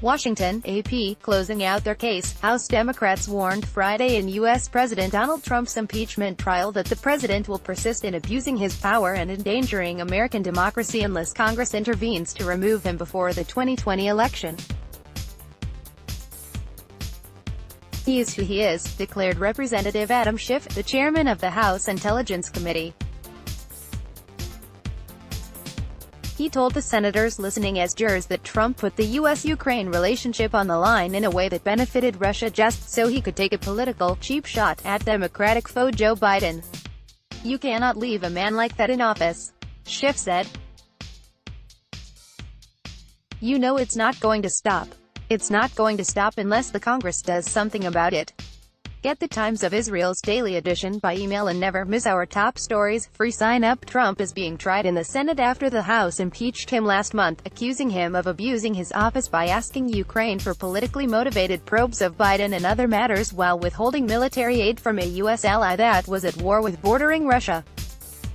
Washington, AP, closing out their case. House Democrats warned Friday in U.S. President Donald Trump's impeachment trial that the president will persist in abusing his power and endangering American democracy unless Congress intervenes to remove him before the 2020 election. "He is who he is," declared Representative Adam Schiff, the chairman of the House Intelligence Committee. He told the senators listening as jurors that Trump put the U.S.-Ukraine relationship on the line in a way that benefited Russia just so he could take a political, cheap shot at Democratic foe Joe Biden. "You cannot leave a man like that in office," Schiff said. "You know it's not going to stop. It's not going to stop unless the Congress does something about it." Get the Times of Israel's daily edition by email and never miss our top stories. Free sign up. Trump is being tried in the Senate after the House impeached him last month, accusing him of abusing his office by asking Ukraine for politically motivated probes of Biden and other matters while withholding military aid from a U.S. ally that was at war with bordering Russia.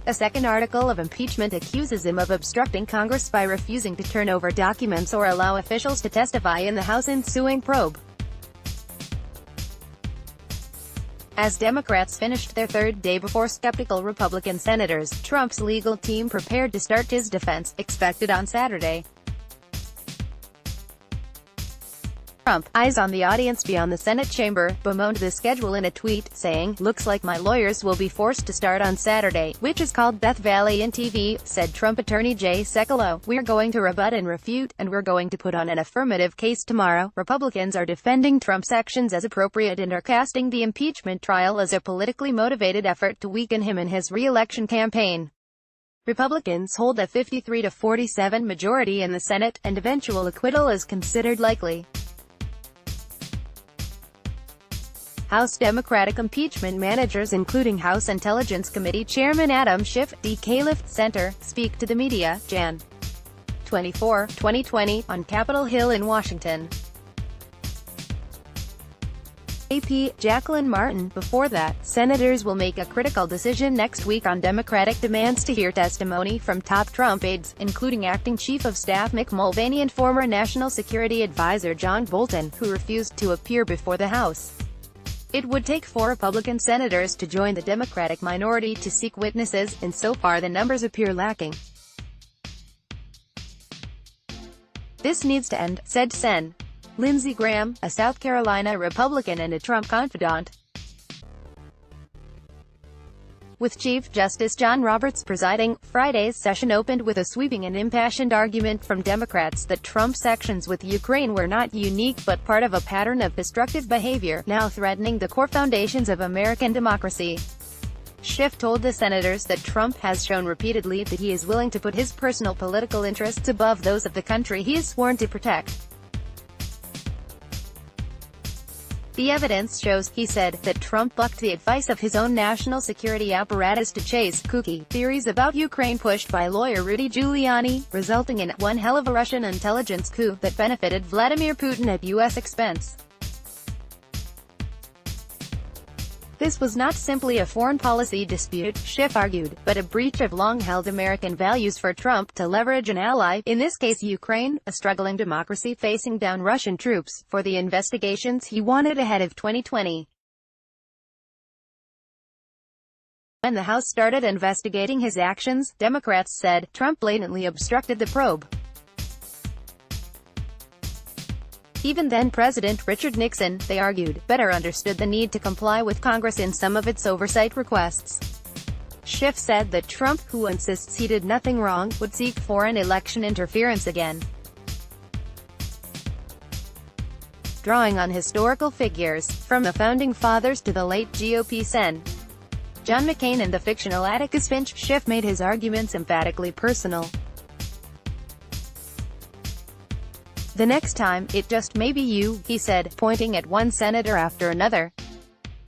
A second article of impeachment accuses him of obstructing Congress by refusing to turn over documents or allow officials to testify in the House ensuing probe. As Democrats finished their third day before skeptical Republican senators, Trump's legal team prepared to start his defense, expected on Saturday. Trump, eyes on the audience beyond the Senate chamber, bemoaned the schedule in a tweet, saying, "Looks like my lawyers will be forced to start on Saturday, which is called Death Valley in TV," said Trump attorney Jay Sekulow. "We're going to rebut and refute, and we're going to put on an affirmative case tomorrow." Republicans are defending Trump's actions as appropriate and are casting the impeachment trial as a politically motivated effort to weaken him in his re-election campaign. Republicans hold a 53-47 majority in the Senate, and eventual acquittal is considered likely. House Democratic impeachment managers including House Intelligence Committee Chairman Adam Schiff, D. Calif. Center, speak to the media, Jan. 24, 2020, on Capitol Hill in Washington. AP, Jacqueline Martin. Before that, senators will make a critical decision next week on Democratic demands to hear testimony from top Trump aides, including Acting Chief of Staff Mick Mulvaney and former National Security Advisor John Bolton, who refused to appear before the House. It would take 4 Republican senators to join the Democratic minority to seek witnesses, and so far the numbers appear lacking. "This needs to end," said Sen. Lindsey Graham, a South Carolina Republican and a Trump confidant. With Chief Justice John Roberts presiding, Friday's session opened with a sweeping and impassioned argument from Democrats that Trump's actions with Ukraine were not unique but part of a pattern of destructive behavior, now threatening the core foundations of American democracy. Schiff told the senators that Trump has shown repeatedly that he is willing to put his personal political interests above those of the country he is sworn to protect. "The evidence shows," he said, "that Trump bucked the advice of his own national security apparatus to chase kooky theories about Ukraine pushed by lawyer Rudy Giuliani, resulting in one hell of a Russian intelligence coup that benefited Vladimir Putin at U.S. expense. This was not simply a foreign policy dispute," Schiff argued, but a breach of long-held American values for Trump to leverage an ally, in this case Ukraine, a struggling democracy facing down Russian troops, for the investigations he wanted ahead of 2020. When the House started investigating his actions, Democrats said, Trump blatantly obstructed the probe. Even then-President Richard Nixon, they argued, better understood the need to comply with Congress in some of its oversight requests. Schiff said that Trump, who insists he did nothing wrong, would seek foreign election interference again. Drawing on historical figures, from the Founding Fathers to the late GOP Sen. John McCain and the fictional Atticus Finch, Schiff made his arguments emphatically personal. "The next time, it just may be you," he said, pointing at one senator after another.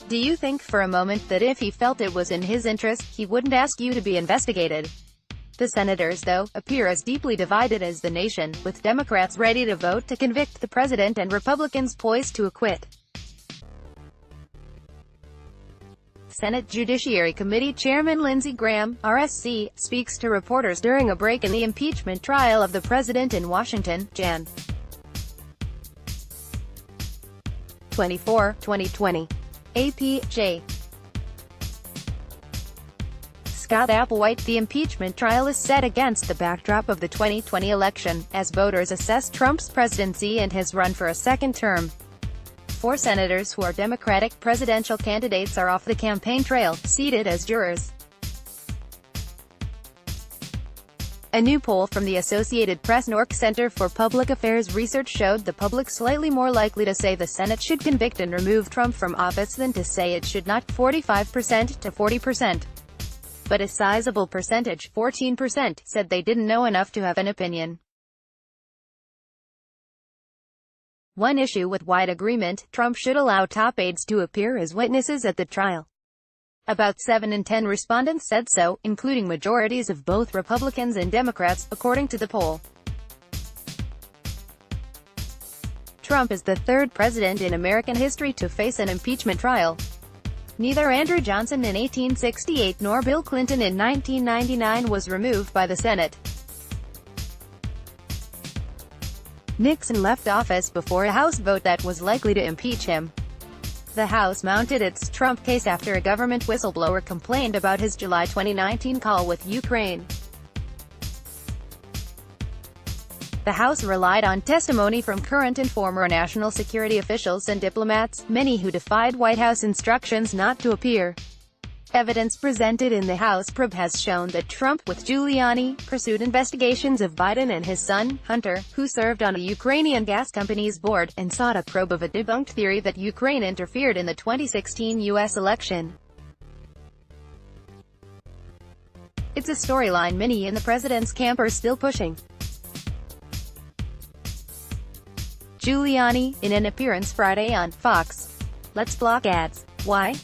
"Do you think for a moment that if he felt it was in his interest, he wouldn't ask you to be investigated?" The senators, though, appear as deeply divided as the nation, with Democrats ready to vote to convict the president and Republicans poised to acquit. Senate Judiciary Committee Chairman Lindsey Graham, RSC, speaks to reporters during a break in the impeachment trial of the president in Washington, Jan. 24/2020. AP/J. Scott Applewhite. The impeachment trial is set against the backdrop of the 2020 election, as voters assess Trump's presidency and his run for a second term. 4 senators who are Democratic presidential candidates are off the campaign trail, seated as jurors. A new poll from the Associated Press NORC Center for Public Affairs Research showed the public slightly more likely to say the Senate should convict and remove Trump from office than to say it should not, 45% to 40%. But a sizable percentage, 14%, said they didn't know enough to have an opinion. One issue with wide agreement: Trump should allow top aides to appear as witnesses at the trial. About 7 in 10 respondents said so, including majorities of both Republicans and Democrats, according to the poll. Trump is the 3rd president in American history to face an impeachment trial. Neither Andrew Johnson in 1868 nor Bill Clinton in 1999 was removed by the Senate. Nixon left office before a House vote that was likely to impeach him. The House mounted its Trump case after a government whistleblower complained about his July 2019 call with Ukraine. The House relied on testimony from current and former national security officials and diplomats, many who defied White House instructions not to appear. Evidence presented in the House probe has shown that Trump, with Giuliani, pursued investigations of Biden and his son, Hunter, who served on a Ukrainian gas company's board, and sought a probe of a debunked theory that Ukraine interfered in the 2016 U.S. election. It's a storyline many in the president's camp are still pushing. Giuliani, in an appearance Friday on Fox. Let's block ads. Why?